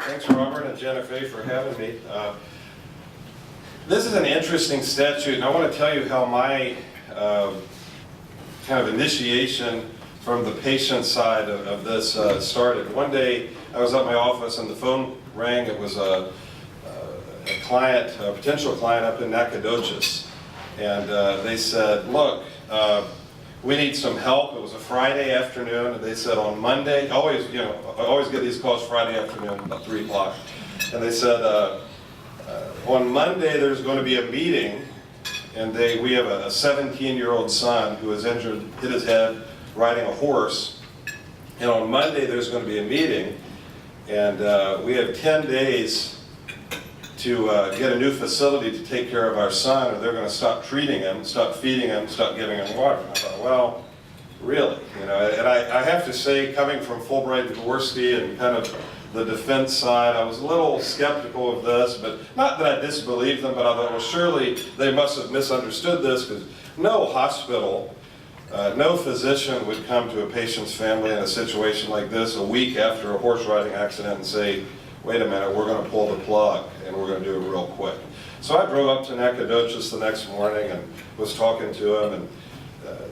Thanks, Robert and Jennifer, for having me. This is an interesting statute, and I want to tell you how my kind of initiation from the patient side of this started. One day, I was at my office and the phone rang. It was a client, a potential client up in Nacogdoches, and they said, look, we need some help. It was a Friday afternoon, and they said on Monday, I always get these calls Friday afternoon, about 3 o'clock, and they said, on Monday there's going to be a meeting, and we have a 17-year-old son who was injured, hit his head riding a horse, and on Monday there's going to be a meeting, and we have 10 days to get a new facility to take care of our son, or they're going to stop treating him, stop feeding him, stop giving him water. And I thought, well, really? And I have to say, coming from Fulbright University and kind of the defense side, I was a little skeptical of this, but not that I disbelieved them, but I thought, well, surely they must have misunderstood this, because no hospital, no physician would come to a patient's family in a situation like this a week after a horse riding accident and say, wait a minute, we're going to pull the plug and we're going to do it real quick. So I drove up to Nacogdoches the next morning and was talking to him, and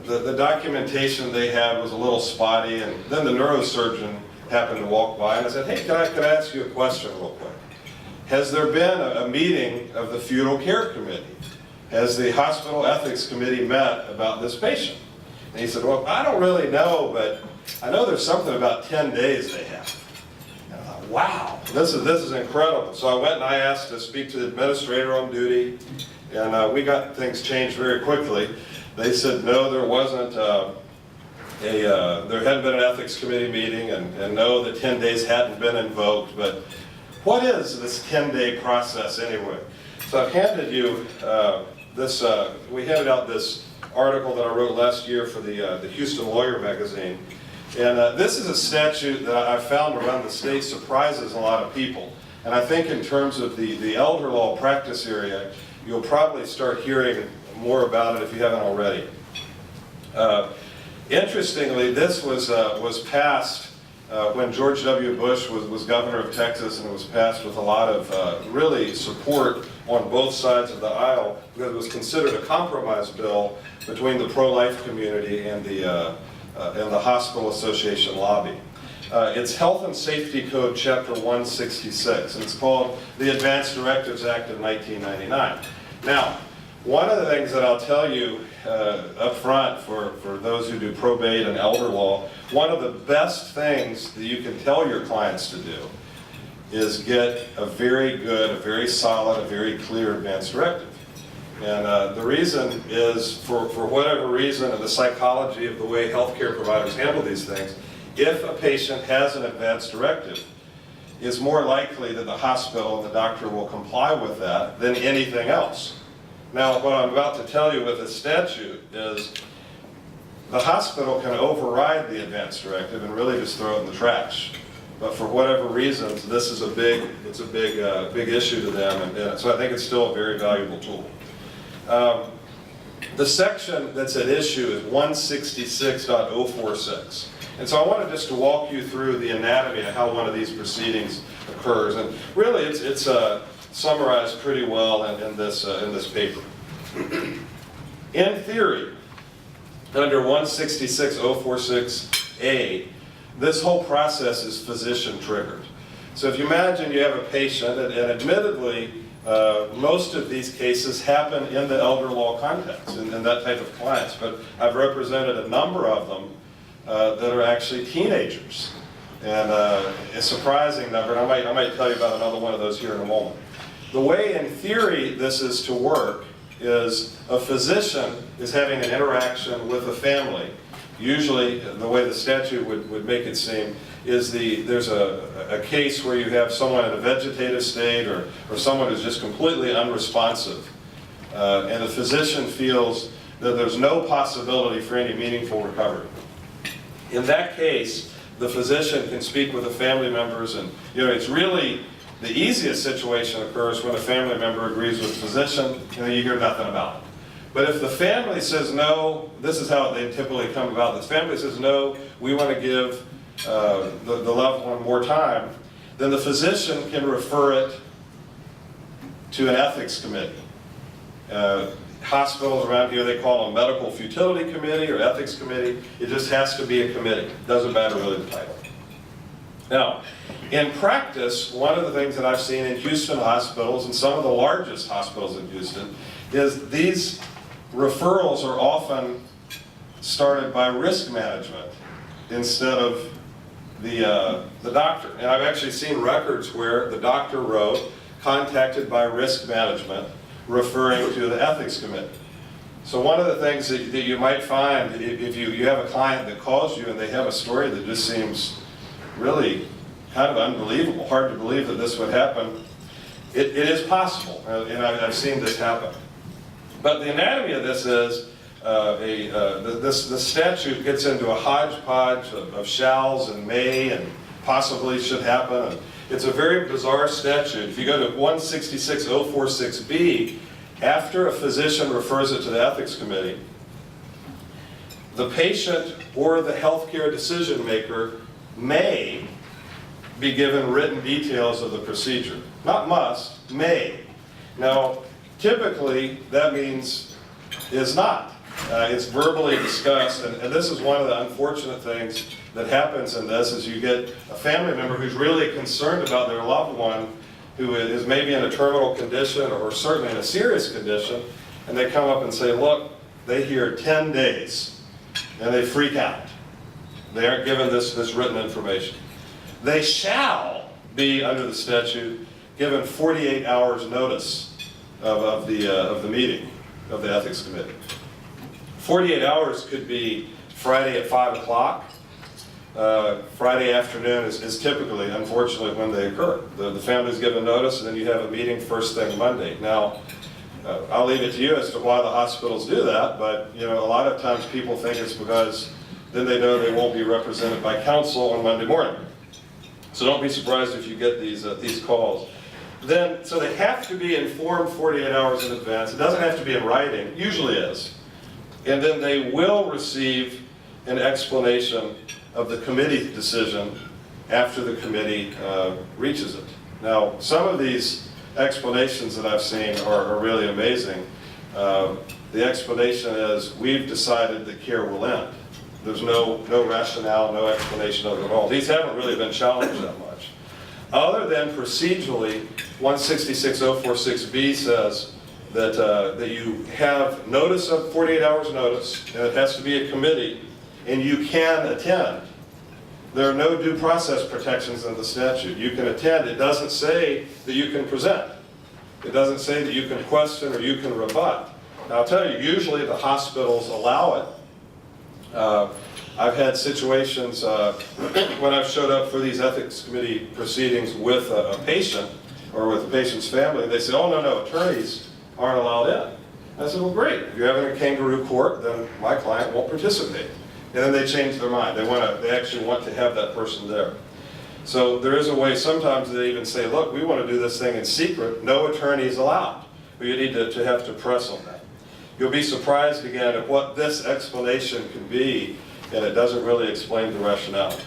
the documentation they had was a little spotty, and then the neurosurgeon happened to walk by and I said, hey, can I ask you a question real quick? Has there been a meeting of the Fetal Care Committee? Has the Hospital Ethics Committee met about this patient? And he said, well, I don't really know, but I know there's something about 10 days they have. And I thought, wow, this is incredible. So I went and I asked to speak to the administrator on duty, and we got things changed very quickly. They said, no, there wasn't there hadn't been an ethics committee meeting, and no, the 10 days hadn't been invoked, but what is this 10-day process anyway? So I've handed you we handed out this article that I wrote last year for the Houston Lawyer magazine, and this is a statute that I've found around the state surprises a lot of people, and I think in terms of the elder law practice area, you'll probably start hearing more about it if you haven't already. Interestingly, this was passed when George W. Bush was governor of Texas, and it was passed with a lot of really support on both sides of the aisle, because it was considered a compromise bill between the pro-life community and the Hospital Association lobby. It's Health and Safety Code Chapter 166, and it's called the Advance Directives Act of 1999. Now, one of the things that I'll tell you up front for those who do probate and elder law, one of the best things that you can tell your clients to do is get a very good, a very solid, a very clear advance directive. And the reason is, for whatever reason, and the psychology of the way healthcare providers handle these things, if a patient has an advance directive, it's more likely that the hospital and the doctor will comply with that than anything else. Now, what I'm about to tell you with this statute is the hospital can override the advance directive and really just throw it in the trash. But for whatever reasons, this is a big issue to them, and so I think it's still a very valuable tool. The section that's at issue is 166.046. And so I wanted just to walk you through the anatomy of how one of these proceedings occurs. And really, it's summarized pretty well in this paper. In theory, under 166.046A, this whole process is physician triggered. So if you imagine you have a patient, and admittedly, most of these cases happen in the elder law context, in that type of clients, but I've represented a number of them that are actually teenagers. And a surprising number, and I might tell you about another one of those here in a moment. The way, in theory, this is to work is a physician is having an interaction with a family. Usually, the way the statute would make it seem is there's a case where you have someone in a vegetative state or someone who's just completely unresponsive. And the physician feels that there's no possibility for any meaningful recovery. In that case, the physician can speak with the family members, and it's really the easiest situation occurs when a family member agrees with the physician, you hear nothing about it. But if the family says no, this is how they typically come about. The family says no, we want to give the loved one more time, then the physician can refer it to an ethics committee. Hospitals around here, they call them medical futility committee or ethics committee. It just has to be a committee. Doesn't matter really the title. Now, in practice, one of the things that I've seen in Houston hospitals, and some of the largest hospitals in Houston, is these referrals are often started by risk management instead of the doctor. And I've actually seen records where the doctor wrote, contacted by risk management, referring to the ethics committee. So one of the things that you might find, if you have a client that calls you and they have a story that just seems really kind of unbelievable, hard to believe that this would happen, it is possible, and I've seen this happen. But the anatomy of this is, the statute gets into a hodgepodge of shalls and may and possibly should happen. And it's a very bizarre statute. If you go to 166046B, after a physician refers it to the ethics committee, the patient or the healthcare decision maker may be given written details of the procedure. Not must, may. Now, typically, that means is not. It's verbally discussed, and this is one of the unfortunate things that happens in this, is you get a family member who's really concerned about their loved one who is maybe in a terminal condition or certainly in a serious condition, and they come up and say, look, they hear 10 days, and they freak out. They aren't given this written information. They shall be, under the statute, given 48 hours notice of the meeting of the ethics committee. 48 hours could be Friday at 5 o'clock. Friday afternoon is typically, unfortunately, when they occur. The family's given notice, and then you have a meeting first thing Monday. Now, I'll leave it to you as to why the hospitals do that, but a lot of times people think it's because then they know they won't be represented by counsel on Monday morning. So don't be surprised if you get these calls. So they have to be informed 48 hours in advance. It doesn't have to be in writing, usually is. And then they will receive an explanation of the committee decision after the committee reaches it. Now, some of these explanations that I've seen are really amazing. The explanation is, we've decided that care will end. There's no rationale, no explanation of it at all. These haven't really been challenged that much. Other than procedurally, 166046B says that you have notice of 48 hours notice, and it has to be a committee, and you can attend. There are no due process protections in the statute. You can attend. It doesn't say that you can present. It doesn't say that you can question or you can rebut. Now, I'll tell you, usually the hospitals allow it. I've had situations when I've showed up for these ethics committee proceedings with a patient or with the patient's family, they say, oh, no, attorneys aren't allowed in. I said, well, great. If you're having a kangaroo court, then my client won't participate. And then they change their mind. They actually want to have that person there. So there is a way, sometimes they even say, look, we want to do this thing in secret. No attorneys allowed. But you need to have to press on that. You'll be surprised again at what this explanation can be, and it doesn't really explain the rationale.